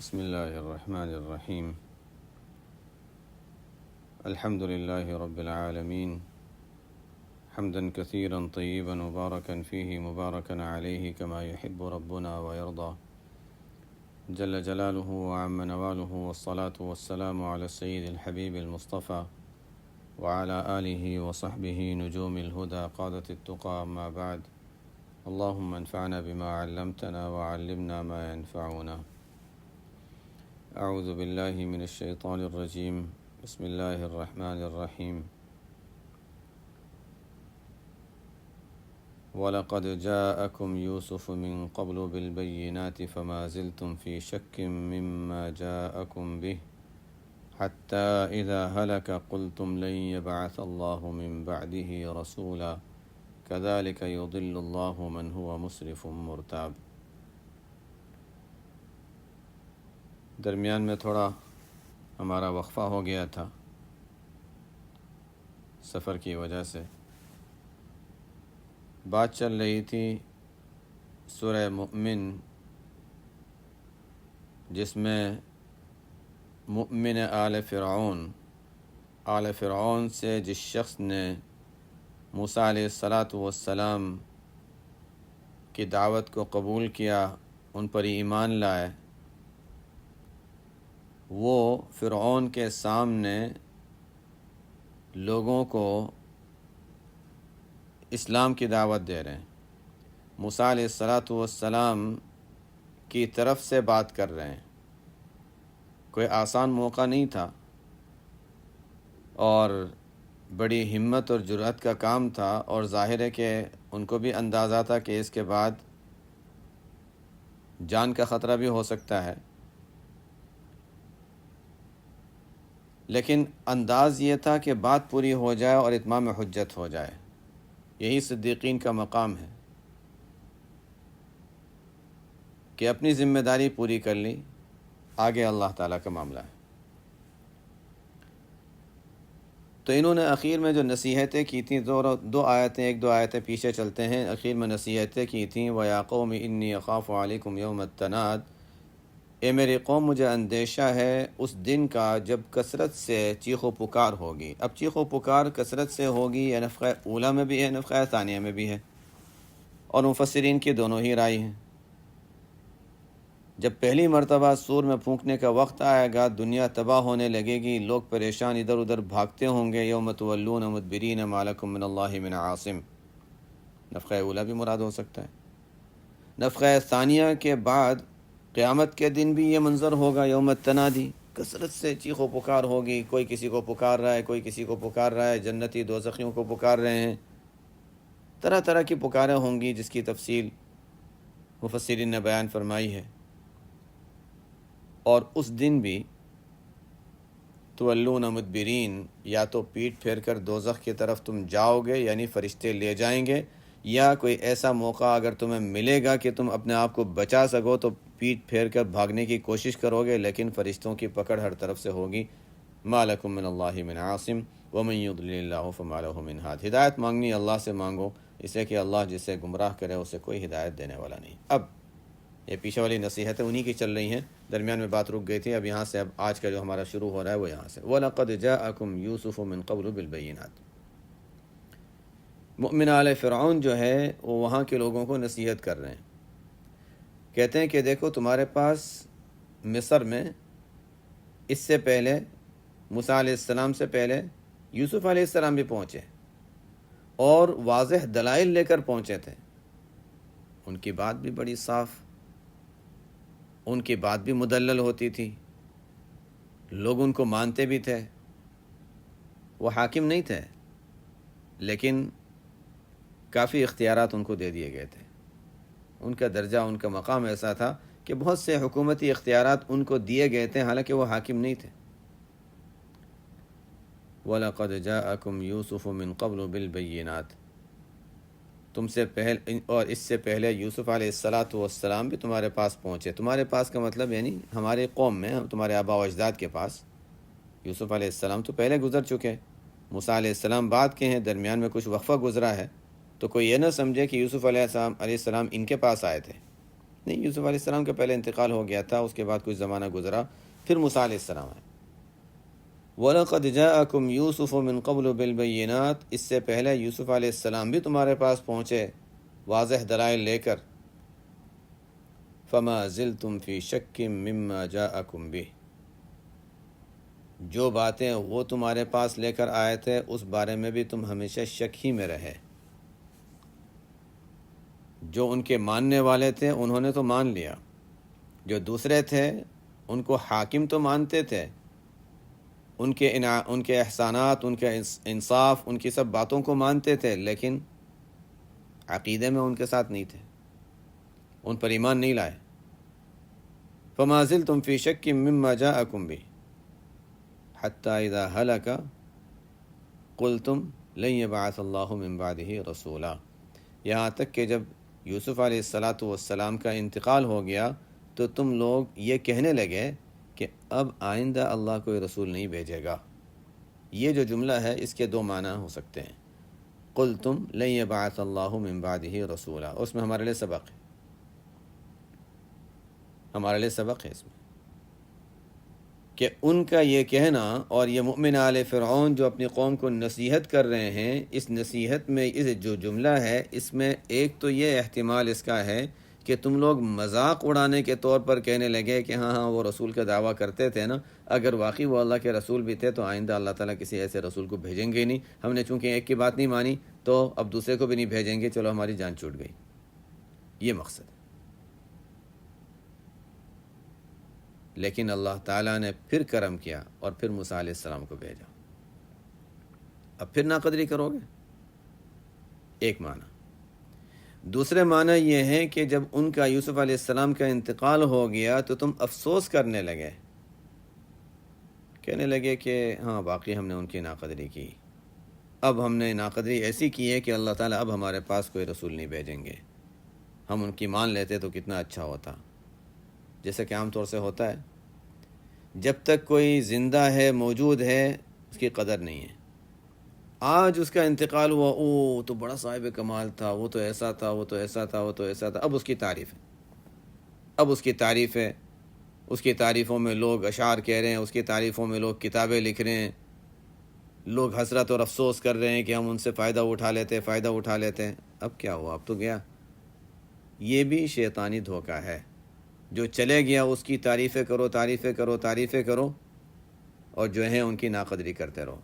بسم الله الرحمن الرحيم. الحمد لله رب العالمين، حمدا كثيرا طيبا مباركا فيه مباركا عليه كما يحب ربنا ويرضى، جل جلاله وعم نواله، والصلاة والسلام على السيد الحبيب المصطفى وعلى آله وصحبه نجوم الهدى قادة التقى. أما بعد، اللهم انفعنا بما علمتنا وعلمنا ما ينفعنا. اعوذ باللہ من الشیطان الرجیم، بسم اللہ الرحمن الرحیم. وَلَقَدْ جَاءَكُمْ يُوسُفُ مِنْ قَبْلُ بِالْبَيِّنَاتِ فَمَا زِلْتُمْ فِي شَكٍّ مِّمَّا جَاءَكُمْ بِهِ حَتَّى إِذَا هَلَكَ قُلْتُمْ لَنْ يَبْعَثَ اللَّهُ مِنْ بَعْدِهِ رَسُولًا كَذَلِكَ يُضِلُّ اللَّهُ مَنْ هُوَ مُسْرِفٌ مُرْتَابٌ. درمیان میں تھوڑا ہمارا وقفہ ہو گیا تھا سفر کی وجہ سے. بات چل رہی تھی سورہ مؤمن، جس میں مؤمن آل فرعون سے جس شخص نے موسیٰ علیہ السلام کی دعوت کو قبول کیا، ان پر ایمان لائے، وہ فرعون کے سامنے لوگوں کو اسلام کی دعوت دے رہے ہیں، موسیٰ علیہ السلام کی طرف سے بات کر رہے ہیں. کوئی آسان موقع نہیں تھا اور بڑی ہمت اور جرأت کا کام تھا، اور ظاہر ہے کہ ان کو بھی اندازہ تھا کہ اس کے بعد جان کا خطرہ بھی ہو سکتا ہے. لیکن انداز یہ تھا کہ بات پوری ہو جائے اور اتمام حجت ہو جائے. یہی صدیقین کا مقام ہے کہ اپنی ذمہ داری پوری کر لی، آگے اللہ تعالیٰ کا معاملہ ہے. تو انہوں نے اخیر میں جو نصیحتیں کی تھیں، دو آیتیں پیچھے چلتے ہیں. اخیر میں نصیحتیں کی تھیں، وَيَا قَوْمِ إِنِّي أَخَافُ عَلَيْكُمْ يَوْمَ التَّنَادِ، اے میری قوم مجھے اندیشہ ہے اس دن کا جب کثرت سے چیخ و پکار ہوگی. اب چیخ و پکار کثرت سے ہوگی، یہ نفخہ اولیٰ میں بھی ہے، نفخہ ثانیہ میں بھی ہے، اور مفسرین کی دونوں ہی رائے ہیں. جب پہلی مرتبہ سور میں پھونکنے کا وقت آئے گا، دنیا تباہ ہونے لگے گی، لوگ پریشان ادھر ادھر بھاگتے ہوں گے. یوم تولون مدبرین ما لکم من اللہ من عاصم، نفخہ اولیٰ بھی مراد ہو سکتا ہے. نفخہ ثانیہ کے بعد قیامت کے دن بھی یہ منظر ہوگا، یوم التنادی، کثرت سے چیخ و پکار ہوگی. کوئی کسی کو پکار رہا ہے، کوئی کسی کو پکار رہا ہے، جنتی دوزخیوں کو پکار رہے ہیں، طرح طرح کی پکاریں ہوں گی، جس کی تفصیل مفسرین نے بیان فرمائی ہے. اور اس دن بھی تولون مدبرین، یا تو پیٹ پھیر کر دوزخ کی طرف تم جاؤ گے، یعنی فرشتے لے جائیں گے، یا کوئی ایسا موقع اگر تمہیں ملے گا کہ تم اپنے آپ کو بچا سکو تو پیٹ پھیر کر بھاگنے کی کوشش کرو گے، لیکن فرشتوں کی پکڑ ہر طرف سے ہوگی. ما لکم من اللہ من عاصم ومن یضلل اللہ فما لہ من ہاد. ہدایت مانگنی اللہ سے مانگو، اس لیے کہ اللہ جسے گمراہ کرے اسے کوئی ہدایت دینے والا نہیں. اب یہ پیچھے والی نصیحتیں انہی کی چل رہی ہیں، درمیان میں بات رک گئی تھی. اب یہاں سے آج کا جو ہمارا شروع ہو رہا ہے وہ یہاں سے. وَلَقَدْ جَاءَكُمْ يُوسُفُ مِنْ قَبْلُ بِالْبَيِّنَاتِ. مؤمن آل فرعون جو ہے وہ وہاں کے لوگوں کو نصیحت کر رہے ہیں. کہتے ہیں کہ دیکھو تمہارے پاس مصر میں اس سے پہلے موسیٰ علیہ السلام سے پہلے یوسف علیہ السلام بھی پہنچے، اور واضح دلائل لے کر پہنچے تھے. ان کی بات بھی بڑی صاف، ان کی بات بھی مدلل ہوتی تھی، لوگ ان کو مانتے بھی تھے. وہ حاکم نہیں تھے، لیکن کافی اختیارات ان کو دے دیے گئے تھے. ان کا درجہ، ان کا مقام ایسا تھا کہ بہت سے حکومتی اختیارات ان کو دیے گئے تھے، حالانکہ وہ حاکم نہیں تھے. وَلَقَدْ جَاءَكُمْ يُوسُفُ مِنْ قَبْلُ بِالْبَيِّنَاتِ، تم سے پہلے اور اس سے پہلے یوسف علیہ السلام بھی تمہارے پاس پہنچے. تمہارے پاس کا مطلب یعنی ہمارے قوم میں، تمہارے آباء و اجداد کے پاس. یوسف علیہ السلام تو پہلے گزر چکے، موسیٰ علیہ السلام بعد کے ہیں، درمیان میں کچھ وقفہ گزرا ہے. تو کوئی یہ نہ سمجھے کہ یوسف علیہ السلام ان کے پاس آئے تھے. نہیں، یوسف علیہ السلام کا پہلے انتقال ہو گیا تھا، اس کے بعد کچھ زمانہ گزرا، پھر موسیٰ علیہ السلام آئے۔ وَلَقَدْ جَاءَكُمْ يُوسُفُ مِنْ قَبْلُ بِالْبَيِّنَاتِ، اس سے پہلے یوسف علیہ السلام بھی تمہارے پاس پہنچے واضح دلائل لے کر۔ فَمَا زِلْتُمْ فِي شَكٍّ مِّمَّا جَاءَكُمْ بِهِ، جو باتیں وہ تمہارے پاس لے کر آئے تھے اس بارے میں بھی تم ہمیشہ شک ہی میں رہے۔ جو ان کے ماننے والے تھے انہوں نے تو مان لیا، جو دوسرے تھے ان کو حاکم تو مانتے تھے، ان کے احسانات، ان کے انصاف، ان کی سب باتوں کو مانتے تھے، لیکن عقیدے میں ان کے ساتھ نہیں تھے، ان پر ایمان نہیں لائے۔ فَمَا زِلْتُمْ فِي شَكٍّ مِّمَّا جَاءَكُمْ بِهِ حَتَّى إِذَا هَلَكَ قُلْتُمْ لَن يَبْعَثَ اللَّهُ مِن بَعْدِهِ رَسُولًا، یہاں تک کہ جب یوسف علیہ السلام کا انتقال ہو گیا تو تم لوگ یہ کہنے لگے کہ اب آئندہ اللہ کوئی رسول نہیں بھیجے گا۔ یہ جو جملہ ہے اس کے دو معنی ہو سکتے ہیں۔ قُلْتُمْ لَن يَبْعَثَ اللَّهُ مِن بَعْدِهِ رَسُولًا، اس میں ہمارے لیے سبق ہے، ہمارے لیے سبق ہے اس میں کہ ان کا یہ کہنا اور یہ مؤمن آل فرعون جو اپنی قوم کو نصیحت کر رہے ہیں، اس نصیحت میں اس جو جملہ ہے اس میں ایک تو یہ احتمال اس کا ہے کہ تم لوگ مذاق اڑانے کے طور پر کہنے لگے کہ ہاں وہ رسول کا دعویٰ کرتے تھے نا، اگر واقعی وہ اللہ کے رسول بھی تھے تو آئندہ اللہ تعالیٰ کسی ایسے رسول کو بھیجیں گے نہیں، ہم نے چونکہ ایک کی بات نہیں مانی تو اب دوسرے کو بھی نہیں بھیجیں گے، چلو ہماری جان چھوٹ گئی، یہ مقصد ہے۔ لیکن اللہ تعالیٰ نے پھر کرم کیا اور پھر موسیٰ علیہ السلام کو بھیجا۔ اب پھر ناقدری کرو گے، ایک معنی۔ دوسرے معنی یہ ہے کہ جب ان کا یوسف علیہ السلام کا انتقال ہو گیا تو تم افسوس کرنے لگے، کہنے لگے کہ ہاں واقعی ہم نے ان کی ناقدری کی، اب ہم نے ناقدری ایسی کی ہے کہ اللہ تعالیٰ اب ہمارے پاس کوئی رسول نہیں بھیجیں گے، ہم ان کی مان لیتے تو کتنا اچھا ہوتا۔ جیسا کہ عام طور سے ہوتا ہے، جب تک کوئی زندہ ہے، موجود ہے، اس کی قدر نہیں ہے۔ آج اس کا انتقال ہوا، او تو بڑا صاحب کمال تھا، وہ تو ایسا تھا، وہ تو ایسا تھا، وہ تو ایسا تھا، اب اس کی تعریف ہے، اب اس کی تعریف ہے، اس کی تعریفوں میں لوگ اشعار کہہ رہے ہیں، اس کی تعریفوں میں لوگ کتابیں لکھ رہے ہیں، لوگ حسرت اور افسوس کر رہے ہیں کہ ہم ان سے فائدہ اٹھا لیتے ہیں۔ اب کیا ہوا، اب تو گیا۔ یہ بھی شیطانی دھوکہ ہے، جو چلے گیا اس کی تعریفیں کرو اور جو ہیں ان کی ناقدری کرتے رہو،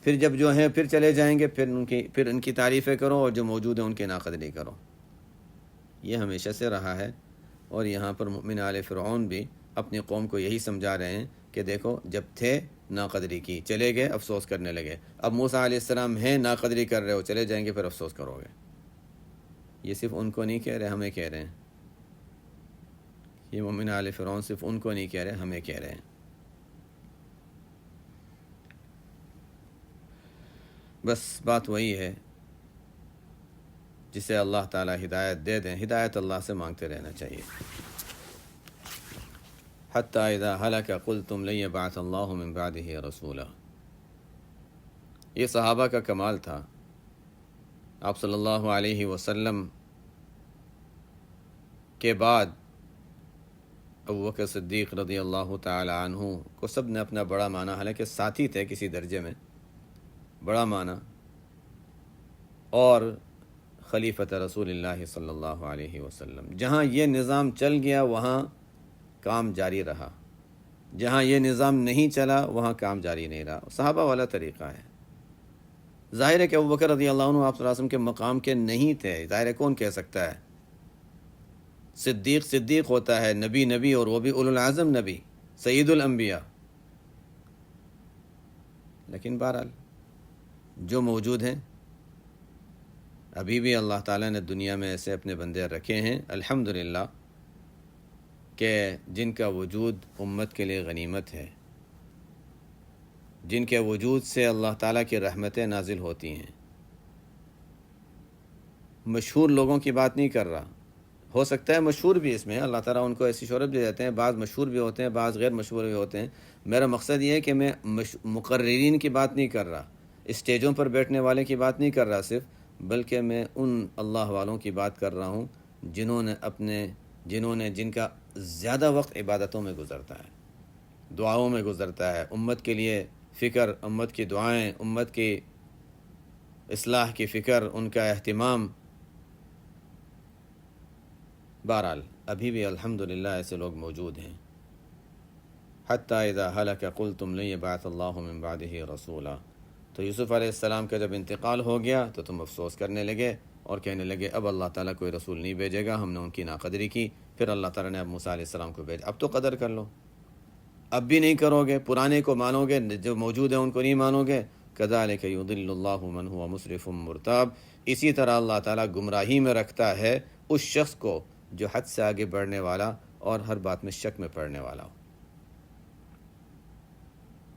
پھر جب جو ہیں پھر چلے جائیں گے، پھر ان کی تعریفیں کرو اور جو موجود ہیں ان کی ناقدری کرو۔ یہ ہمیشہ سے رہا ہے، اور یہاں پر مؤمن آل فرعون بھی اپنی قوم کو یہی سمجھا رہے ہیں کہ دیکھو جب تھے ناقدری کی، چلے گئے افسوس کرنے لگے، اب موسیٰ علیہ السلام ہیں ناقدری کر رہے ہو، چلے جائیں گے پھر افسوس کرو گے۔ یہ صرف ان کو نہیں کہہ رہے، ہمیں کہہ رہے ہیں، یہ مومن آل فرعون صرف ان کو نہیں کہہ رہے، ہمیں کہہ رہے ہیں۔ بس بات وہی ہے، جسے اللہ تعالیٰ ہدایت دے دیں، ہدایت اللہ سے مانگتے رہنا چاہیے۔ حَتَّى إِذَا هَلَكَ قُلْتُمْ لَن يَبْعَثَ اللَّهُ مِن بَعْدِهِ رَسُولًا، یہ صحابہ کا کمال تھا۔ آپ صلی اللہ علیہ وسلم کے بعد ابوبکر صدیق رضی اللہ تعالی عنہ کو سب نے اپنا بڑا مانا، حالانکہ ساتھی تھے کسی درجے میں، بڑا مانا، اور خلیفۃ رسول اللہ صلی اللہ علیہ وسلم۔ جہاں یہ نظام چل گیا وہاں کام جاری رہا، جہاں یہ نظام نہیں چلا وہاں کام جاری نہیں رہا۔ صحابہ والا طریقہ ہے۔ ظاہر ہے کہ ابوبکر رضی اللہ عنہ آپ صلی اللہ علیہ وسلم کے مقام کے نہیں تھے، ظاہر ہے کون کہہ سکتا ہے؟ صدیق ہوتا ہے، نبی اور وہ بھی اولو العزم نبی، سید الانبیاء۔ لیکن بہرحال جو موجود ہیں، ابھی بھی اللہ تعالیٰ نے دنیا میں ایسے اپنے بندے رکھے ہیں الحمدللہ کہ جن کا وجود امت کے لیے غنیمت ہے، جن کے وجود سے اللہ تعالیٰ کی رحمتیں نازل ہوتی ہیں۔ مشہور لوگوں کی بات نہیں کر رہا، ہو سکتا ہے مشہور بھی اس میں اللہ تعالیٰ ان کو ایسی شہرت دے دیتے ہیں، بعض مشہور بھی ہوتے ہیں، بعض غیر مشہور بھی ہوتے ہیں۔ میرا مقصد یہ ہے کہ میں مقررین کی بات نہیں کر رہا، اسٹیجوں پر بیٹھنے والے کی بات نہیں کر رہا صرف، بلکہ میں ان اللہ والوں کی بات کر رہا ہوں جنہوں نے اپنے جن کا زیادہ وقت عبادتوں میں گزرتا ہے، دعاؤں میں گزرتا ہے، امت کے لیے فکر، امت کی دعائیں، امت کی اصلاح کی فکر، ان کا اہتمام. بہرحال ابھی بھی الحمدللہ ایسے لوگ موجود ہیں. حتیٰ اذا ہلک قلتم لن یبعث اللہ من بعدہ رسولا. تو یوسف علیہ السلام کا جب انتقال ہو گیا تو تم افسوس کرنے لگے اور کہنے لگے اب اللہ تعالیٰ کوئی رسول نہیں بھیجے گا، ہم نے ان کی ناقدری کی. پھر اللہ تعالیٰ نے اب موسیٰ علیہ السلام کو بھیجا. اب تو قدر کر لو، اب بھی نہیں کرو گے، پرانے کو مانو گے، جو موجود ہیں ان کو نہیں مانو گے. کذالک یضل اللہ من هو مسرف مرتاب. اسی طرح اللہ تعالیٰ گمراہی میں رکھتا ہے اس شخص کو جو حد سے آگے بڑھنے والا اور ہر بات میں شک میں پڑنے والا ہو.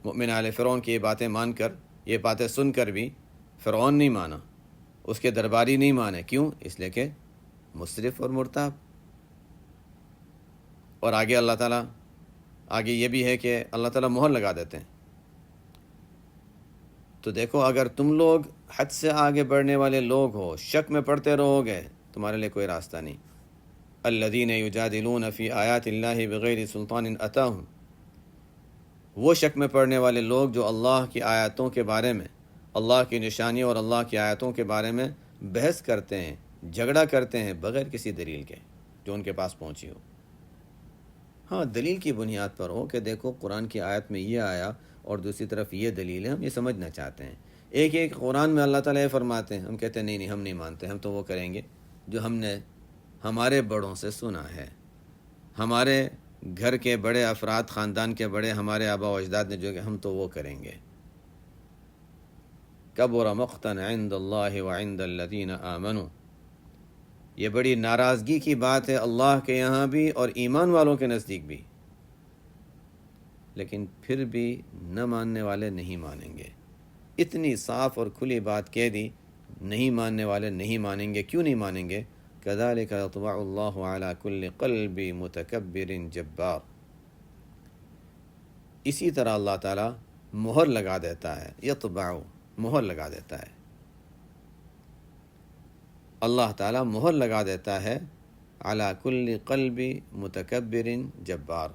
مؤمن آل فرعون کی یہ باتیں مان کر، یہ باتیں سن کر بھی فرعون نہیں مانا، اس کے درباری نہیں مانے. کیوں؟ اس لیے کہ مسرف اور مرتاب. اور آگے اللہ تعالیٰ، آگے یہ بھی ہے کہ اللہ تعالیٰ مہر لگا دیتے ہیں. تو دیکھو، اگر تم لوگ حد سے آگے بڑھنے والے لوگ ہو، شک میں پڑتے رہو گے، تمہارے لیے کوئی راستہ نہیں. الذین یجادلون فی آیات اللہ بغیر سلطان اتاہم. وہ شک میں پڑنے والے لوگ جو اللہ کی آیاتوں کے بارے میں، اللہ کی نشانیوں اور اللہ کی آیاتوں کے بارے میں بحث کرتے ہیں، جھگڑا کرتے ہیں بغیر کسی دلیل کے جو ان کے پاس پہنچی ہو. ہاں، دلیل کی بنیاد پر ہو کہ دیکھو قرآن کی آیت میں یہ آیا اور دوسری طرف یہ دلیل ہے، ہم یہ سمجھنا چاہتے ہیں. ایک قرآن میں اللہ تعالیٰ یہ فرماتے ہیں، ہم کہتے ہیں نہیں ہم نہیں مانتے، ہم تو وہ کریں گے جو ہم نے ہمارے بڑوں سے سنا ہے، ہمارے گھر کے بڑے افراد، خاندان کے بڑے، ہمارے آبا و اجداد نے جو کہ ہم تو وہ کریں گے. کبر مقتا عند اللہ وعند الذین آمنوا. یہ بڑی ناراضگی کی بات ہے اللہ کے یہاں بھی اور ایمان والوں کے نزدیک بھی. لیکن پھر بھی نہ ماننے والے نہیں مانیں گے. اتنی صاف اور کھلی بات کہہ دی، نہیں ماننے والے نہیں مانیں گے. کیوں نہیں مانیں گے؟ کذالک یطبع اللہ علی کل قلب متکبر جبار. اسی طرح اللہ تعالیٰ مہر لگا دیتا ہے، یطبع، مہر لگا دیتا ہے. اللہ تعالیٰ مہر لگا دیتا ہے علی کل قلب متکبر جبار.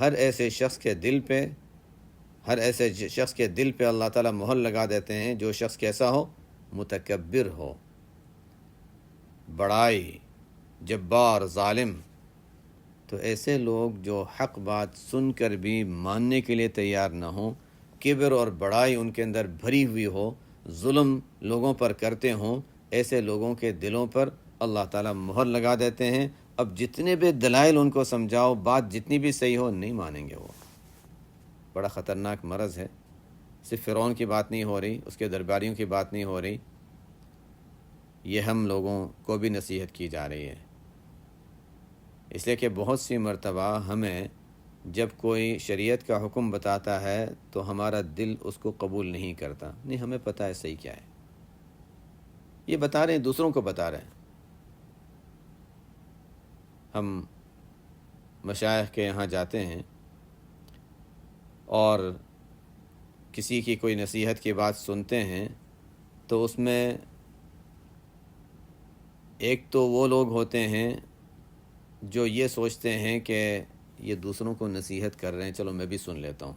ہر ایسے شخص کے دل پہ اللہ تعالیٰ مہر لگا دیتے ہیں جو شخص کیسا ہو؟ متکبر ہو، بڑائی، جبار، ظالم. تو ایسے لوگ جو حق بات سن کر بھی ماننے کے لیے تیار نہ ہوں، کبر اور بڑائی ان کے اندر بھری ہوئی ہو، ظلم لوگوں پر کرتے ہوں، ایسے لوگوں کے دلوں پر اللہ تعالیٰ مہر لگا دیتے ہیں. اب جتنے بھی دلائل ان کو سمجھاؤ، بات جتنی بھی صحیح ہو، نہیں مانیں گے. وہ بڑا خطرناک مرض ہے. صرف فرعون کی بات نہیں ہو رہی، اس کے درباریوں کی بات نہیں ہو رہی، یہ ہم لوگوں کو بھی نصیحت کی جا رہی ہے. اس لیے کہ بہت سی مرتبہ ہمیں جب کوئی شریعت کا حکم بتاتا ہے تو ہمارا دل اس کو قبول نہیں کرتا. نہیں، ہمیں پتہ ہے صحیح کیا ہے. یہ بتا رہے ہیں، دوسروں کو بتا رہے ہیں. ہم مشائخ کے یہاں جاتے ہیں اور کسی کی کوئی نصیحت کی بات سنتے ہیں تو اس میں ایک تو وہ لوگ ہوتے ہیں جو یہ سوچتے ہیں کہ یہ دوسروں کو نصیحت کر رہے ہیں، چلو میں بھی سن لیتا ہوں.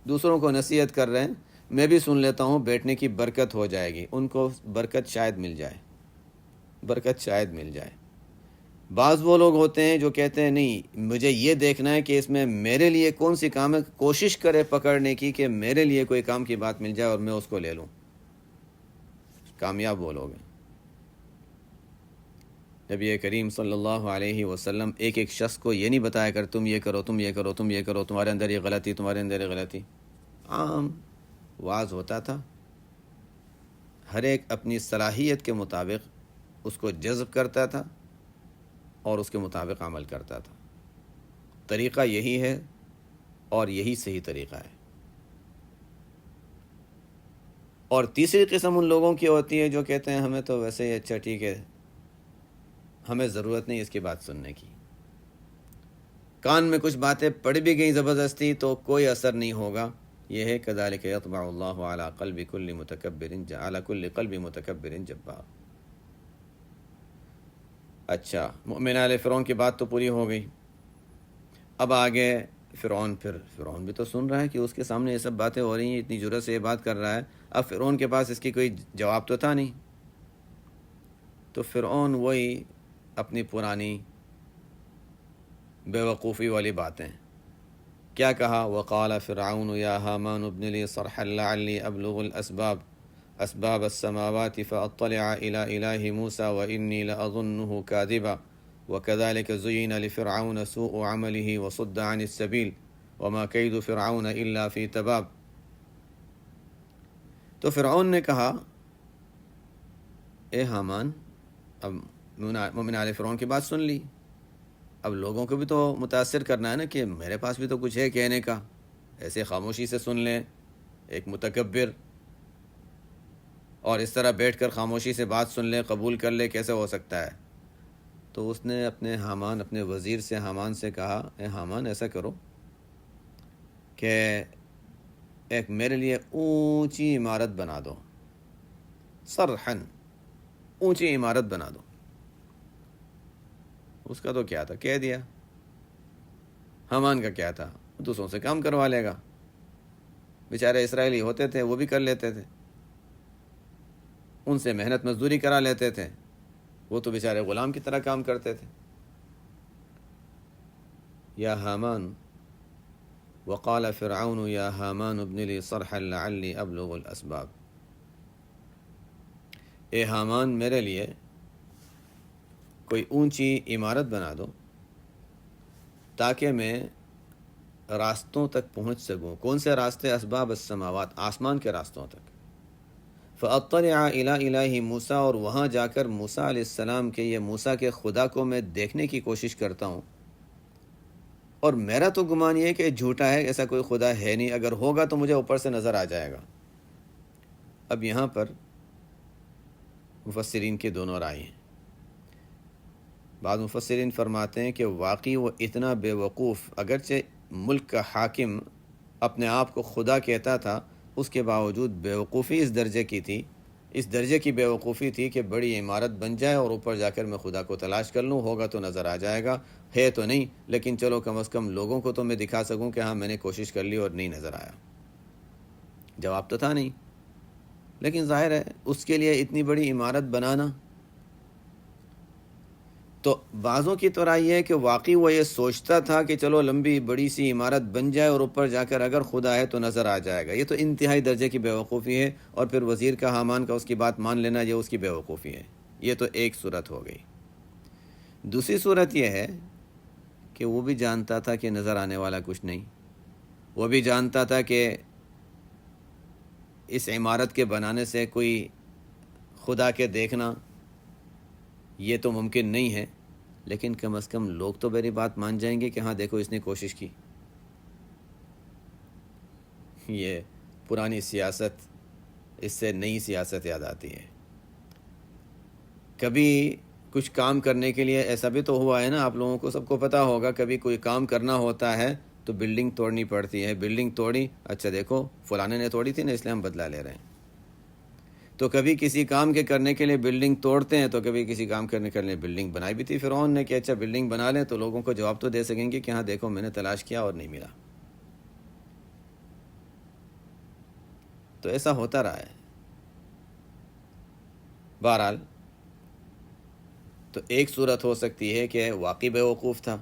دوسروں کو نصیحت کر رہے ہیں، میں بھی سن لیتا ہوں، بیٹھنے کی برکت ہو جائے گی. ان کو برکت شاید مل جائے. بعض وہ لوگ ہوتے ہیں جو کہتے ہیں نہیں، مجھے یہ دیکھنا ہے کہ اس میں میرے لیے کون سی کام ہے، کوشش کرے پکڑنے کی کہ میرے لیے کوئی کام کی بات مل جائے اور میں اس کو لے لوں. کامیاب وہ لوگ ہیں. نبی کریم صلی اللہ علیہ وسلم ایک شخص کو یہ نہیں بتایا کر تم یہ کرو، تم یہ کرو، تم یہ کرو، تمہارے اندر یہ غلطی، تمہارے اندر یہ غلطی. عام واعظ ہوتا تھا، ہر ایک اپنی صلاحیت کے مطابق اس کو جذب کرتا تھا اور اس کے مطابق عمل کرتا تھا. طریقہ یہی ہے اور یہی صحیح طریقہ ہے. اور تیسری قسم ان لوگوں کی ہوتی ہے جو کہتے ہیں ہمیں تو ویسے ہی اچھا، ٹھیک ہے، ہمیں ضرورت نہیں اس کی بات سننے کی. کان میں کچھ باتیں پڑ بھی گئیں زبردستی تو کوئی اثر نہیں ہوگا. یہ ہے کذالک یطبع اللہ علی قلب کل متکبر جبار. اچھا، مومن آل فرعون کی بات تو پوری ہو گئی. اب آگے فرعون بھی تو سن رہا ہے کہ اس کے سامنے یہ سب باتیں ہو رہی ہیں، اتنی جرأت سے یہ بات کر رہا ہے. اب فرعون کے پاس اس کی کوئی جواب تو تھا نہیں. تو فرعون وہی اپنی پرانی بے وقوفی والی باتیں کیا کہا. وقال فرعون یا حامان ابن لی صرحا لعلی ابلغ اسباب السماوات فاطلع الى الہ موسى وانی لاظنه كاذبا وكذلك زين لفرعون سوء عمله وصد عن السبيل وما كيد فرعون الا في تباب. تو فرعون نے کہا اے حامان، اب مومن آل فرعون کی بات سن لی، اب لوگوں کو بھی تو متاثر کرنا ہے نا کہ میرے پاس بھی تو کچھ ہے کہنے کا. ایسے خاموشی سے سن لیں ایک متکبر، اور اس طرح بیٹھ کر خاموشی سے بات سن لیں، قبول کر لے، کیسے ہو سکتا ہے؟ تو اس نے اپنے وزیر سے حامان سے کہا اے حامان، ایسا کرو کہ ایک میرے لیے اونچی عمارت بنا دو، صرحن، اونچی عمارت بنا دو. اس کا تو کیا تھا، کہہ دیا. حامان کا کیا تھا، دوسروں سے کام کروا لے گا. بیچارے اسرائیلی ہوتے تھے، وہ بھی کر لیتے تھے، ان سے محنت مزدوری کرا لیتے تھے، وہ تو بیچارے غلام کی طرح کام کرتے تھے. یا حامان وقال فرعون یا حامان ابن لی صرحا لعلی ابلغ الاسباب. اے حامان، میرے لیے کوئی اونچی عمارت بنا دو تاکہ میں راستوں تک پہنچ سکوں. کون سے راستے؟ اسباب السماوات، آسمان کے راستوں تک. فاطلع الی الہ موسیٰ، اور وہاں جا کر موسیٰ علیہ السلام کے، یہ موسیٰ کے خدا کو میں دیکھنے کی کوشش کرتا ہوں. اور میرا تو گمان یہ ہے کہ جھوٹا ہے، ایسا کوئی خدا ہے نہیں، اگر ہوگا تو مجھے اوپر سے نظر آ جائے گا. اب یہاں پر مفسرین کے دونوں رائے ہیں. بعض مفسرین فرماتے ہیں کہ واقعی وہ اتنا بے وقوف، اگرچہ ملک کا حاکم اپنے آپ کو خدا کہتا تھا، اس کے باوجود بے وقوفی اس درجے کی تھی، اس درجے کی بے وقوفی تھی کہ بڑی عمارت بن جائے اور اوپر جا کر میں خدا کو تلاش کر لوں، ہوگا تو نظر آ جائے گا، ہے تو نہیں، لیکن چلو کم از کم لوگوں کو تو میں دکھا سکوں کہ ہاں میں نے کوشش کر لی اور نہیں نظر آیا. جواب تو تھا نہیں. لیکن ظاہر ہے اس کے لیے اتنی بڑی عمارت بنانا، تو بعضوں کی تو رائے یہ ہے کہ واقعی وہ یہ سوچتا تھا کہ چلو لمبی بڑی سی عمارت بن جائے اور اوپر جا کر اگر خدا ہے تو نظر آ جائے گا. یہ تو انتہائی درجے کی بے وقوفی ہے. اور پھر وزیر کا، حامان کا، اس کی بات مان لینا، یہ اس کی بے وقوفی ہے. یہ تو ایک صورت ہو گئی. دوسری صورت یہ ہے کہ وہ بھی جانتا تھا کہ نظر آنے والا کچھ نہیں. وہ بھی جانتا تھا کہ اس عمارت کے بنانے سے کوئی خدا کے دیکھنا یہ تو ممکن نہیں ہے، لیکن کم از کم لوگ تو میری بات مان جائیں گے کہ ہاں دیکھو اس نے کوشش کی. یہ پرانی سیاست، اس سے نئی سیاست یاد آتی ہے. کبھی کچھ کام کرنے کے لیے ایسا بھی تو ہوا ہے نا، آپ لوگوں کو سب کو پتہ ہوگا، کبھی کوئی کام کرنا ہوتا ہے تو بلڈنگ توڑنی پڑتی ہے. بلڈنگ توڑی، اچھا دیکھو فلانے نے توڑی تھی نا، اس لیے ہم بدلہ لے رہے ہیں. تو کبھی کسی کام کے کرنے کے لیے بلڈنگ توڑتے ہیں، تو کبھی کسی کام کرنے کے لیے بلڈنگ بنائی بھی تھی فرعون نے کہ اچھا بلڈنگ بنا لیں تو لوگوں کو جواب تو دے سکیں گے کہ ہاں دیکھو میں نے تلاش کیا اور نہیں ملا. تو ایسا ہوتا رہا ہے. بہرحال تو ایک صورت ہو سکتی ہے کہ واقعی بے وقوف تھا.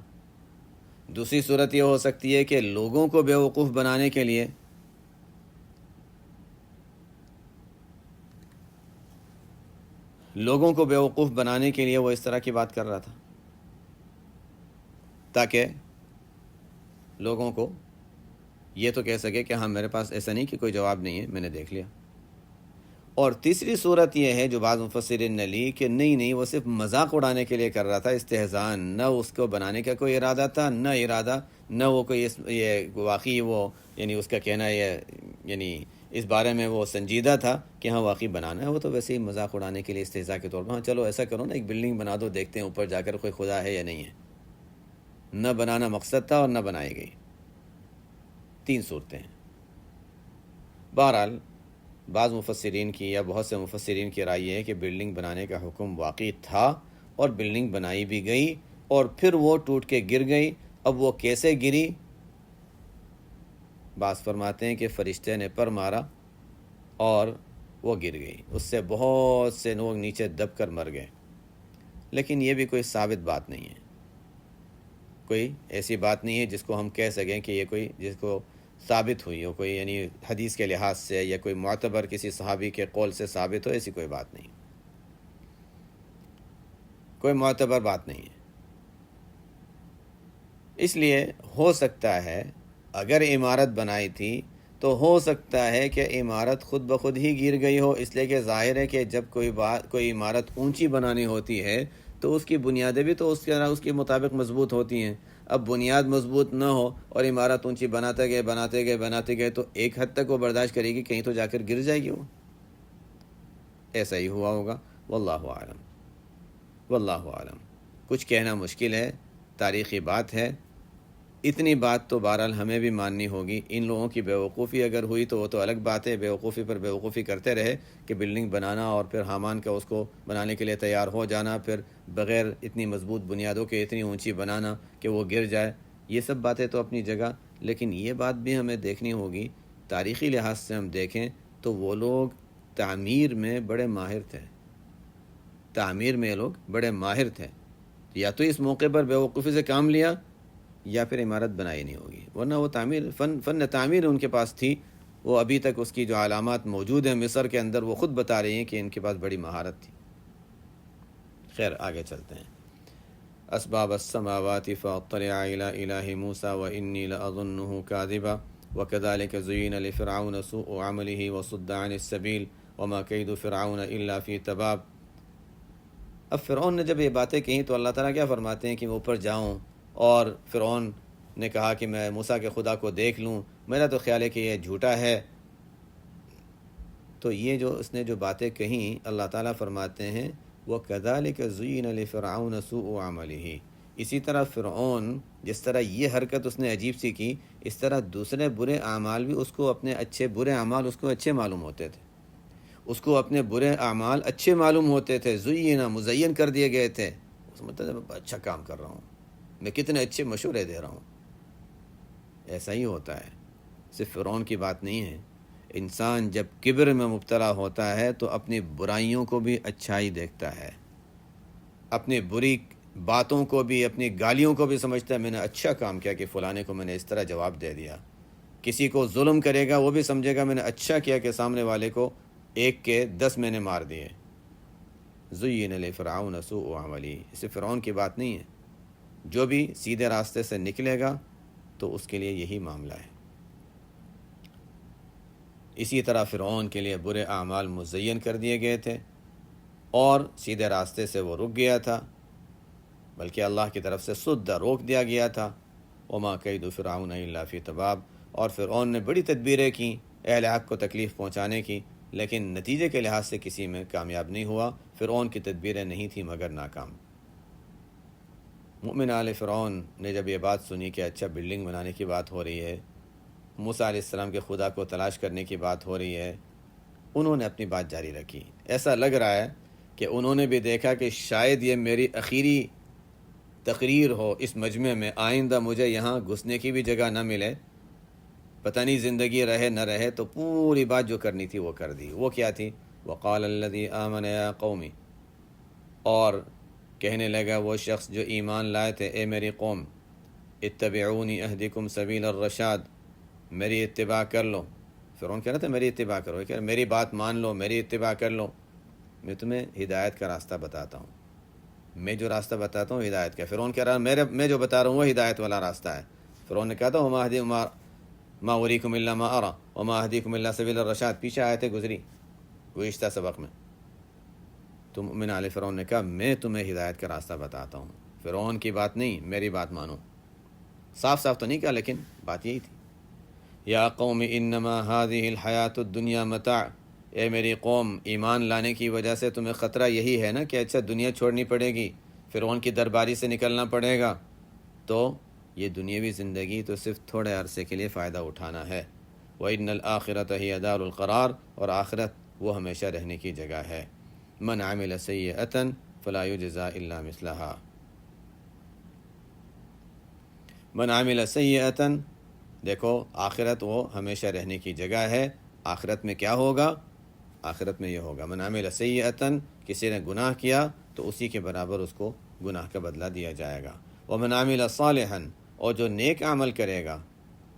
دوسری صورت یہ ہو سکتی ہے کہ لوگوں کو بے وقوف بنانے کے لیے وہ اس طرح کی بات کر رہا تھا تاکہ لوگوں کو یہ تو کہہ سکے کہ ہاں میرے پاس ایسا نہیں کہ کوئی جواب نہیں ہے، میں نے دیکھ لیا. اور تیسری صورت یہ ہے جو بعض مفسرین نے لی کہ نہیں وہ صرف مذاق اڑانے کے لیے کر رہا تھا، استہزان، نہ اس کو بنانے کا کوئی ارادہ تھا، نہ وہ کوئی یہ واقعی وہ یعنی اس کا کہنا یہ یعنی اس بارے میں وہ سنجیدہ تھا کہ ہاں واقعی بنانا ہے. وہ تو ویسے ہی مذاق اڑانے کے لیے، استہزاء کے طور پر، ہاں چلو ایسا کرو نا ایک بلڈنگ بنا دو، دیکھتے ہیں اوپر جا کر کوئی خدا ہے یا نہیں ہے. نہ بنانا مقصد تھا اور نہ بنائی گئی. 3 صورتیں ہیں. بہرحال بعض مفسرین کی یا بہت سے مفسرین کی رائے ہے کہ بلڈنگ بنانے کا حکم واقعی تھا اور بلڈنگ بنائی بھی گئی، اور پھر وہ ٹوٹ کے گر گئی۔ اب وہ کیسے گری؟ بعض فرماتے ہیں کہ فرشتے نے پر مارا اور وہ گر گئی، اس سے بہت سے لوگ نیچے دب کر مر گئے۔ لیکن یہ بھی کوئی ثابت بات نہیں ہے، کوئی ایسی بات نہیں ہے جس کو ہم کہہ سکیں کہ یہ کوئی جس کو ثابت ہوئی ہو، کوئی یعنی حدیث کے لحاظ سے یا کوئی معتبر کسی صحابی کے قول سے ثابت ہو، ایسی کوئی بات نہیں، کوئی معتبر بات نہیں ہے۔ اس لیے ہو سکتا ہے اگر عمارت بنائی تھی تو ہو سکتا ہے کہ عمارت خود بخود ہی گر گئی ہو، اس لیے کہ ظاہر ہے کہ جب کوئی عمارت اونچی بنانی ہوتی ہے تو اس کی بنیادیں بھی تو اس کے مطابق مضبوط ہوتی ہیں۔ اب بنیاد مضبوط نہ ہو اور عمارت اونچی بناتے گئے تو ایک حد تک وہ برداشت کرے گی، کہیں تو جا کر گر جائے گی وہ۔ ایسا ہی ہوا ہوگا، واللہ عالم، واللہ عالم۔ کچھ کہنا مشکل ہے، تاریخی بات ہے۔ اتنی بات تو بہرحال ہمیں بھی ماننی ہوگی۔ ان لوگوں کی بیوقوفی اگر ہوئی تو وہ تو الگ بات ہے، بیوقوفی پر بیوقوفی کرتے رہے کہ بلڈنگ بنانا اور پھر حامان کا اس کو بنانے کے لیے تیار ہو جانا، پھر بغیر اتنی مضبوط بنیادوں کے اتنی اونچی بنانا کہ وہ گر جائے، یہ سب باتیں تو اپنی جگہ، لیکن یہ بات بھی ہمیں دیکھنی ہوگی تاریخی لحاظ سے ہم دیکھیں تو وہ لوگ تعمیر میں بڑے ماہر تھے، تعمیر میں لوگ بڑے ماہر تھے۔ یا تو اس موقع پر بیوقوفی سے کام لیا یا پھر عمارت بنائی نہیں ہوگی، ورنہ وہ فن تعمیر ان کے پاس تھی۔ وہ ابھی تک اس کی جو علامات موجود ہیں مصر کے اندر، وہ خود بتا رہی ہیں کہ ان کے پاس بڑی مہارت تھی۔ خیر آگے چلتے ہیں۔ اسباب السماوات فاطلع الى الہ موسیٰ وانی لأظنہ کاذبا وکذلک زین لفرعون سوء عملہ وصد عن السبیل وما کید فرعون الا فی تباب۔ اب فرعون نے جب یہ باتیں کہیں تو اللہ تعالیٰ کیا فرماتے ہیں کہ میں اوپر جاؤں، اور فرعون نے کہا کہ میں موسیٰ کے خدا کو دیکھ لوں، میرا تو خیال ہے کہ یہ جھوٹا ہے۔ تو یہ جو اس نے جو باتیں کہیں، اللہ تعالیٰ فرماتے ہیں وَكَذَلِكَ زُيِّنَ لِفِرْعَوْنَ سُوءُ عَمَلِهِ، اسی طرح فرعون جس طرح یہ حرکت اس نے عجیب سی کی، اس طرح دوسرے برے اعمال بھی اس کو اپنے برے اعمال اس کو اچھے معلوم ہوتے تھے، اس کو اپنے برے اعمال اچھے معلوم ہوتے تھے، زُيِّنَ مزین کر دیے گئے تھے۔ اس مطلب اچھا کام کر رہا ہوں، میں کتنے اچھے مشورے دے رہا ہوں۔ ایسا ہی ہوتا ہے، صرف فرعون کی بات نہیں ہے۔ انسان جب کبر میں مبتلا ہوتا ہے تو اپنی برائیوں کو بھی اچھائی دیکھتا ہے، اپنی بری باتوں کو بھی، اپنی گالیوں کو بھی سمجھتا ہے میں نے اچھا کام کیا کہ فلانے کو میں نے اس طرح جواب دے دیا۔ کسی کو ظلم کرے گا وہ بھی سمجھے گا میں نے اچھا کیا کہ سامنے والے کو 1 کے 10 میں نے مار دیے۔ زُيِّنَ لِفِرْعَوْنَ سُوءُ عَمَلِهِ، اس سے فرعون کی بات نہیں ہے، جو بھی سیدھے راستے سے نکلے گا تو اس کے لیے یہی معاملہ ہے۔ اسی طرح فرعون کے لیے برے اعمال مزین کر دیے گئے تھے اور سیدھے راستے سے وہ رک گیا تھا، بلکہ اللہ کی طرف سے سد روک دیا گیا تھا۔ وما کید فرعون الا فی تباب، اور فرعون نے بڑی تدبیریں کی اہل حق کو تکلیف پہنچانے کی، لیکن نتیجے کے لحاظ سے کسی میں کامیاب نہیں ہوا۔ فرعون کی تدبیریں نہیں تھیں مگر ناکام۔ مومن آل فرعون نے جب یہ بات سنی کہ اچھا بلڈنگ بنانے کی بات ہو رہی ہے، موسیٰ علیہ السلام کے خدا کو تلاش کرنے کی بات ہو رہی ہے، انہوں نے اپنی بات جاری رکھی۔ ایسا لگ رہا ہے کہ انہوں نے بھی دیکھا کہ شاید یہ میری آخری تقریر ہو اس مجمع میں، آئندہ مجھے یہاں گھسنے کی بھی جگہ نہ ملے، پتہ نہیں زندگی رہے نہ رہے، تو پوری بات جو کرنی تھی وہ کر دی۔ وہ کیا تھی؟ وقال الذی آمن یا قومی، اور کہنے لگا وہ شخص جو ایمان لائے تھے، اے میری قوم، اتبعونی اہدکم سبیل الرشاد، میری اتباع کر لو۔ فرعون کہہ رہا تھا میری اتباع کرو، کہ میری بات مان لو، میری اتباع کر لو، میں تمہیں ہدایت کا راستہ بتاتا ہوں، میں جو راستہ بتاتا ہوں ہدایت کا۔ فرعون کہہ رہا میں جو بتا رہا ہوں وہ ہدایت والا راستہ ہے۔ فرعون نے کہا تھا ما اریکم الا ما ارى وما اهدیکم الا سبیل الرشاد، پیچھے آیتیں گزری گزشتہ سبق میں۔ تو مومن علی فرعون نے کہا میں تمہیں ہدایت کا راستہ بتاتا ہوں، فرعون کی بات نہیں، میری بات مانو۔ صاف صاف تو نہیں کہا لیکن بات یہی تھی۔ یا قوم انما هذه الحیات الدنیا متاع، اے میری قوم، ایمان لانے کی وجہ سے تمہیں خطرہ یہی ہے نا کہ اچھا دنیا چھوڑنی پڑے گی، فرعون کی درباری سے نکلنا پڑے گا، تو یہ دنیاوی زندگی تو صرف تھوڑے عرصے کے لیے فائدہ اٹھانا ہے۔ وَإِنَّ الْآخِرَةَ هِيَ دَارُ الْقَرَارِ، اور آخرت وہ ہمیشہ رہنے کی جگہ ہے۔ من عمل سیئۃ فلا یجزا الا مثلها من عمل سیئۃ، دیکھو آخرت وہ ہمیشہ رہنے کی جگہ ہے۔ آخرت میں کیا ہوگا؟ آخرت میں یہ ہوگا من عمل سیئۃ، کسی نے گناہ کیا تو اسی کے برابر اس کو گناہ کا بدلہ دیا جائے گا۔ ومن عمل صالحا، اور جو نیک عمل کرے گا،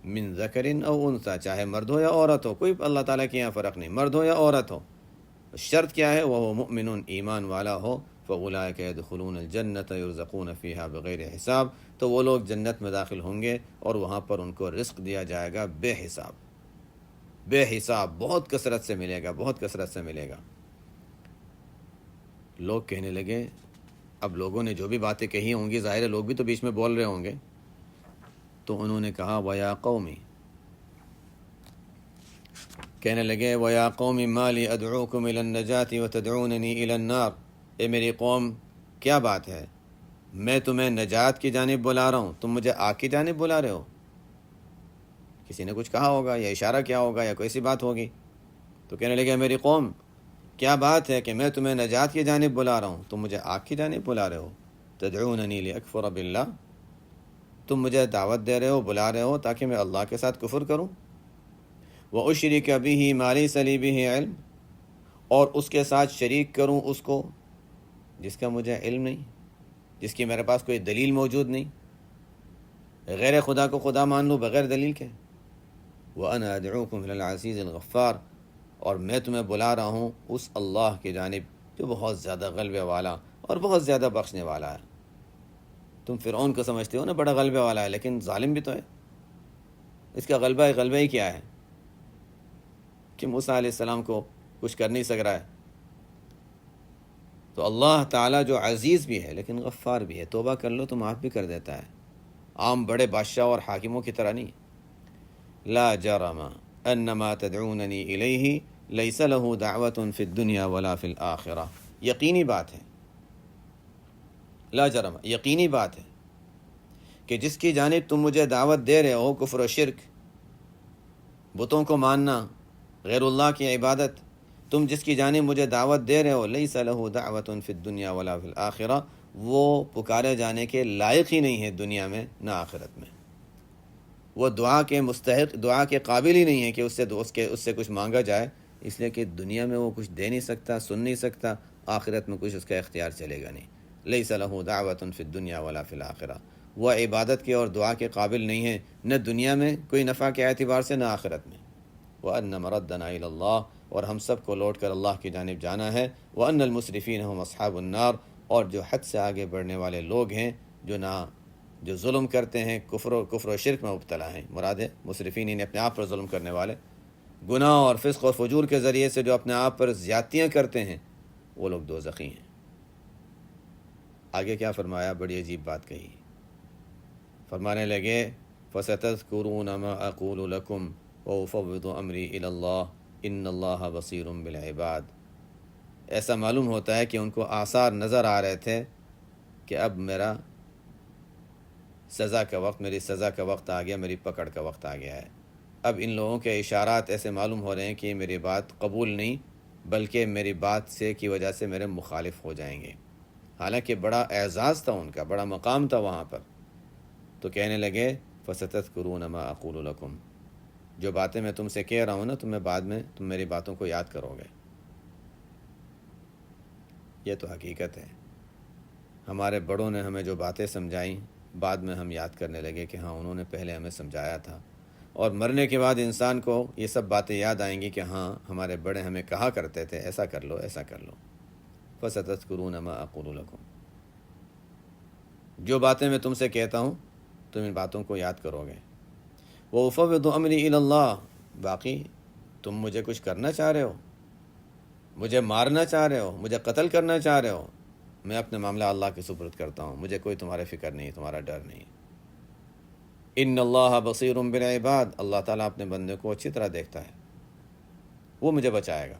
من ذکر او انثی، چاہے مرد ہو یا عورت ہو، کوئی اللہ تعالیٰ کے یہاں فرق نہیں، مرد ہو یا عورت ہو، شرط کیا ہے؟ وہ مؤمن، ایمان والا ہو، فاولئک یدخلون الجنۃ یرزقون فیہا بغیر حساب، تو وہ لوگ جنت میں داخل ہوں گے اور وہاں پر ان کو رزق دیا جائے گا بے حساب، بے حساب، بہت کثرت سے ملے گا، بہت کثرت سے ملے گا۔ لوگ کہنے لگے، اب لوگوں نے جو بھی باتیں کہی ہوں گی، ظاہر ہے لوگ بھی تو بیچ میں بول رہے ہوں گے، تو انہوں نے کہا وَيَا قَوْمِ، کہنے لگے وَيَا قَوْمِ مَا لِي أَدْعُوكُمْ إِلَى النَّجَاةِ وَتَدْعُونَنِي إِلَى النَّارِ، اے میری قوم کیا بات ہے، میں تمہیں نجات کی جانب بلا رہا ہوں، تم مجھے آگ کی جانب بلا رہے ہو۔ کسی نے کچھ کہا ہوگا یا اشارہ کیا ہوگا یا کوئی سی بات ہوگی، تو کہنے لگے میری قوم کیا بات ہے کہ میں تمہیں نجات کی جانب بلا رہا ہوں، تم مجھے آگ کی جانب بلا رہے ہو۔ تدعوننی لأکفر باللہ، تم مجھے دعوت دے رہے ہو، بلا رہے ہو تاکہ میں اللہ کے ساتھ کفر کروں۔ وأشرک بہ ما لیس لی بہ علم، اور اس کے ساتھ شریک کروں اس کو جس کا مجھے علم نہیں، جس کی میرے پاس کوئی دلیل موجود نہیں، غیر خدا کو خدا مان لوں بغیر دلیل کے۔ وأنا أدعوكم إلى العزیز الغفار، اور میں تمہیں بلا رہا ہوں اس اللہ کی جانب جو بہت زیادہ غلبے والا اور بہت زیادہ بخشنے والا ہے۔ تم فرعون کو سمجھتے ہو نا بڑا غلبے والا ہے، لیکن ظالم بھی تو ہے۔ اس کا غلبہ ہی کیا ہے کہ موسیٰ علیہ السلام کو کچھ کر نہیں سک رہا ہے۔ تو اللہ تعالیٰ جو عزیز بھی ہے لیکن غفار بھی ہے، توبہ کر لو تو معاف بھی کر دیتا ہے، عام بڑے بادشاہ اور حاکموں کی طرح نہیں۔ لا جرم ان ما تدعوننی الیہ لیس له دعوت فی الدنیا ولا فی الآخرہ، یقینی بات ہے، لا جرم، یقینی بات ہے کہ جس کی جانب تم مجھے دعوت دے رہے ہو، کفر و شرک، بتوں کو ماننا، غیر اللہ کی عبادت، تم جس کی جانب مجھے دعوت دے رہے ہو، لیس له دعوت فی الدنیا ولا فی الآخرہ، وہ پکارے جانے کے لائق ہی نہیں ہے دنیا میں نہ آخرت میں، وہ دعا کے مستحق، دعا کے قابل ہی نہیں ہے کہ اس سے کچھ مانگا جائے، اس لیے کہ دنیا میں وہ کچھ دے نہیں سکتا، سن نہیں سکتا، آخرت میں کچھ اس کا اختیار چلے گا نہیں۔ لیس له دعوت فی الدنیا ولا فی الآخرہ، وہ عبادت کے اور دعا کے قابل نہیں ہے، نہ دنیا میں کوئی نفع کے اعتبار سے نہ آخرت میں۔ وَأَنَّ مَرَدَّنَا إِلَى اللَّهِ، اور ہم سب کو لوٹ کر اللہ کی جانب جانا ہے۔ وَأَنَّ الْمُسْرِفِينَ هُمْ أَصْحَابُ النَّارِ، اور جو حد سے آگے بڑھنے والے لوگ ہیں، جو ظلم کرتے ہیں، کفر و شرک میں مبتلا ہیں، مراد ہے مسرفین، انہیں اپنے آپ پر ظلم کرنے والے، گناہ اور فسق اور فجور کے ذریعے سے جو اپنے آپ پر زیادتیاں کرتے ہیں، وہ لوگ دوزخی ہیں۔ آگے کیا فرمایا؟ بڑی عجیب بات کہی، فرمانے لگے فَسَتَذْكُرُونَ مَا أَقُولُ لَكُمْ وَأُفَوِّضُ أَمْرِي إِلَى اللَّهِ إِنَّ اللَّهَ بَصِيرٌ بِالْعِبَادِ۔ ایسا معلوم ہوتا ہے کہ ان کو آثار نظر آ رہے تھے کہ اب میرا سزا کا وقت، میری سزا کا وقت آ گیا، میری پکڑ کا وقت آ گیا ہے۔ اب ان لوگوں کے اشارات ایسے معلوم ہو رہے ہیں کہ میری بات قبول نہیں، بلکہ میری بات سے کی وجہ سے میرے مخالف ہو جائیں گے، حالانکہ بڑا اعزاز تھا ان کا، بڑا مقام تھا وہاں پر۔ تو کہنے لگے فَسَتَذْكُرُونَ مَا أَقُولُ لَكُمْ، جو باتیں میں تم سے کہہ رہا ہوں نا، تمہیں بعد میں تم میری باتوں کو یاد کرو گے۔ یہ تو حقیقت ہے، ہمارے بڑوں نے ہمیں جو باتیں سمجھائیں، بعد میں ہم یاد کرنے لگے کہ ہاں انہوں نے پہلے ہمیں سمجھایا تھا، اور مرنے کے بعد انسان کو یہ سب باتیں یاد آئیں گی کہ ہاں ہمارے بڑے ہمیں کہا کرتے تھے ایسا کر لو، ایسا کر لو۔ فَسَتَذْكُرُونَ مَا أَقُولُ لَكُمْ، جو باتیں میں تم سے کہتا ہوں تم ان باتوں کو یاد کرو گے۔ وَأُفَوِّضُ أَمْرِي إِلَى اللَّهِ، باقی تم مجھے کچھ کرنا چاہ رہے ہو، مجھے مارنا چاہ رہے ہو، مجھے قتل کرنا چاہ رہے ہو، میں اپنے معاملہ اللہ کے سپرد کرتا ہوں، مجھے کوئی تمہارے فکر نہیں، تمہارا ڈر نہیں۔ ان اللہ بصیر بالعباد، اللہ تعالیٰ اپنے بندے کو اچھی طرح دیکھتا ہے، وہ مجھے بچائے گا۔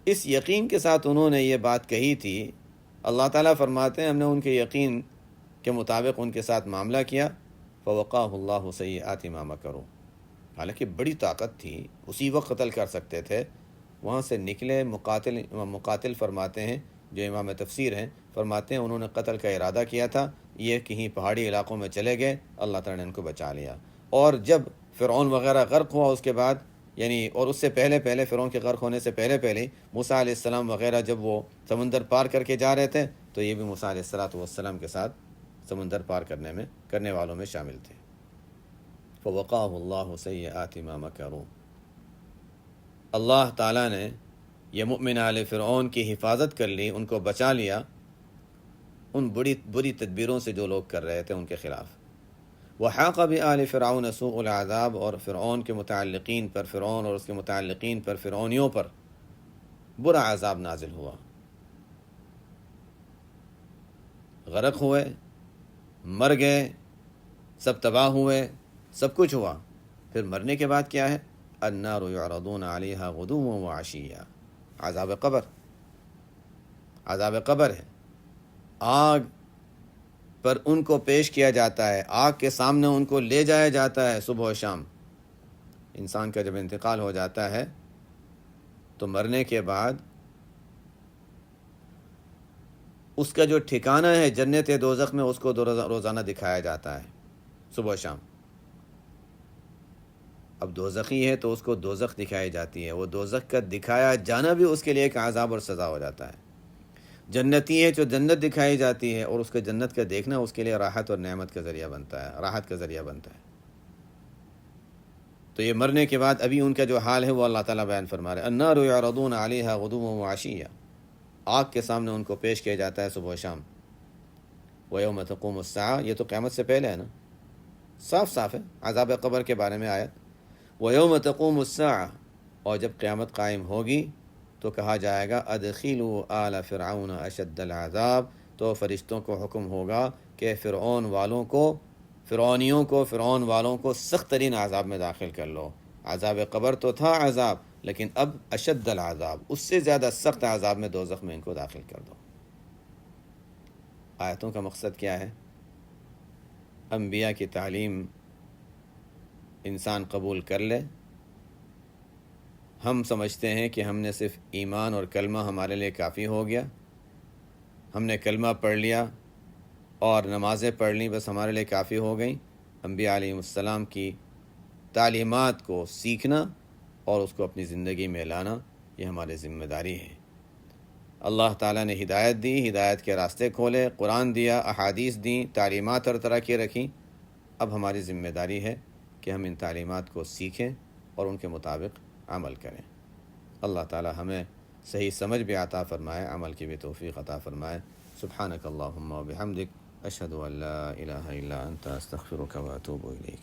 اس یقین کے ساتھ انہوں نے یہ بات کہی تھی، اللہ تعالیٰ فرماتے ہیں ہم نے ان کے یقین کے مطابق ان کے ساتھ معاملہ کیا، فوقاہ اللہ سیئات ما مکروا، حالانکہ بڑی طاقت تھی، اسی وقت قتل کر سکتے تھے، وہاں سے نکلے۔ مقاتل فرماتے ہیں جو امام تفسیر ہیں، فرماتے ہیں انہوں نے قتل کا ارادہ کیا تھا، یہ کہیں پہاڑی علاقوں میں چلے گئے، اللہ تعالیٰ نے ان کو بچا لیا۔ اور جب فرعون وغیرہ غرق ہوا اس کے بعد، یعنی اور اس سے پہلے فرعون کے غرق ہونے سے پہلے موسیٰ علیہ السلام وغیرہ جب وہ سمندر پار کر کے جا رہے تھے تو یہ بھی موسیٰ علیہ السلام کے ساتھ سمندر پار کرنے والوں میں شامل تھے۔ فَوَقَاهُ اللَّهُ سَيِّئَاتِ مَا مَكَرُوا، اللہ تعالیٰ نے یہ مؤمن آل فرعون کی حفاظت کر لی، ان کو بچا لیا ان بری تدبیروں سے جو لوگ کر رہے تھے ان کے خلاف۔ وَحَاقَ بِآلِ فِرْعَوْنَ سُوءُ الْعَذَابِ، اور فرعون کے متعلقین پر، فرعون اور اس کے متعلقین پر، فرعونیوں پر برا عذاب نازل ہوا، غرق ہوئے، مر گئے، سب تباہ ہوئے، سب کچھ ہوا۔ پھر مرنے کے بعد کیا ہے؟ النار یعرضون علیہا غدوا وعشیا، عذاب قبر ہے، آگ پر ان کو پیش کیا جاتا ہے، آگ کے سامنے ان کو لے جایا جاتا ہے صبح و شام۔ انسان کا جب انتقال ہو جاتا ہے تو مرنے کے بعد اس کا جو ٹھکانہ ہے جنت دوزخ میں، اس کو روزانہ دکھایا جاتا ہے صبح و شام۔ اب دوزخی ہے تو اس کو دوزخ دکھائی جاتی ہے، وہ دوزخ کا دکھایا جانا بھی اس کے لیے ایک عذاب اور سزا ہو جاتا ہے۔ جنتی ہے جو جنت دکھائی جاتی ہے اور اس کے جنت کا دیکھنا اس کے لیے راحت اور نعمت کا ذریعہ بنتا ہے، راحت کا ذریعہ بنتا ہے۔ تو یہ مرنے کے بعد ابھی ان کا جو حال ہے وہ اللہ تعالیٰ بیان فرما رہے ہیں، النار یعرضون علیہا غدوا وعشیا، آگ کے سامنے ان کو پیش کیا جاتا ہے صبح و شام۔ ویوم تقوم الساعہ، یہ تو قیامت سے پہلے ہے نا، صاف ہے عذاب قبر کے بارے میں آیت۔ وَيَوْمَ تَقُومُ السَّاعَةُ، اور جب قیامت قائم ہوگی تو کہا جائے گا ادخلوا آل فرعون اشد العذاب، تو فرشتوں کو حکم ہوگا کہ فرعون والوں کو سخت ترین عذاب میں داخل کر لو۔ عذاب قبر تو تھا عذاب، لیکن اب اشد العذاب، اس سے زیادہ سخت عذاب میں دوزخ میں ان کو داخل کر دو۔ آیتوں کا مقصد کیا ہے؟ انبیاء کی تعلیم انسان قبول کر لے۔ ہم سمجھتے ہیں کہ ہم نے صرف ایمان اور کلمہ ہمارے لیے کافی ہو گیا، ہم نے کلمہ پڑھ لیا اور نمازیں پڑھ لیں، بس ہمارے لیے کافی ہو گئیں۔ انبیاء علیہ السلام کی تعلیمات کو سیکھنا اور اس کو اپنی زندگی میں لانا یہ ہماری ذمہ داری ہے۔ اللہ تعالیٰ نے ہدایت دی، ہدایت کے راستے کھولے، قرآن دیا، احادیث دیں، تعلیمات ہر طرح کی رکھیں۔ اب ہماری ذمہ داری ہے کہ ہم ان تعلیمات کو سیکھیں اور ان کے مطابق عمل کریں۔ اللہ تعالیٰ ہمیں صحیح سمجھ بھی عطا فرمائے، عمل کی بھی توفیق عطا فرمائے۔ سبحانک اللہم و بحمدک، اشہد ان لا الہ الا انت، استغفرک و اتوب الیک۔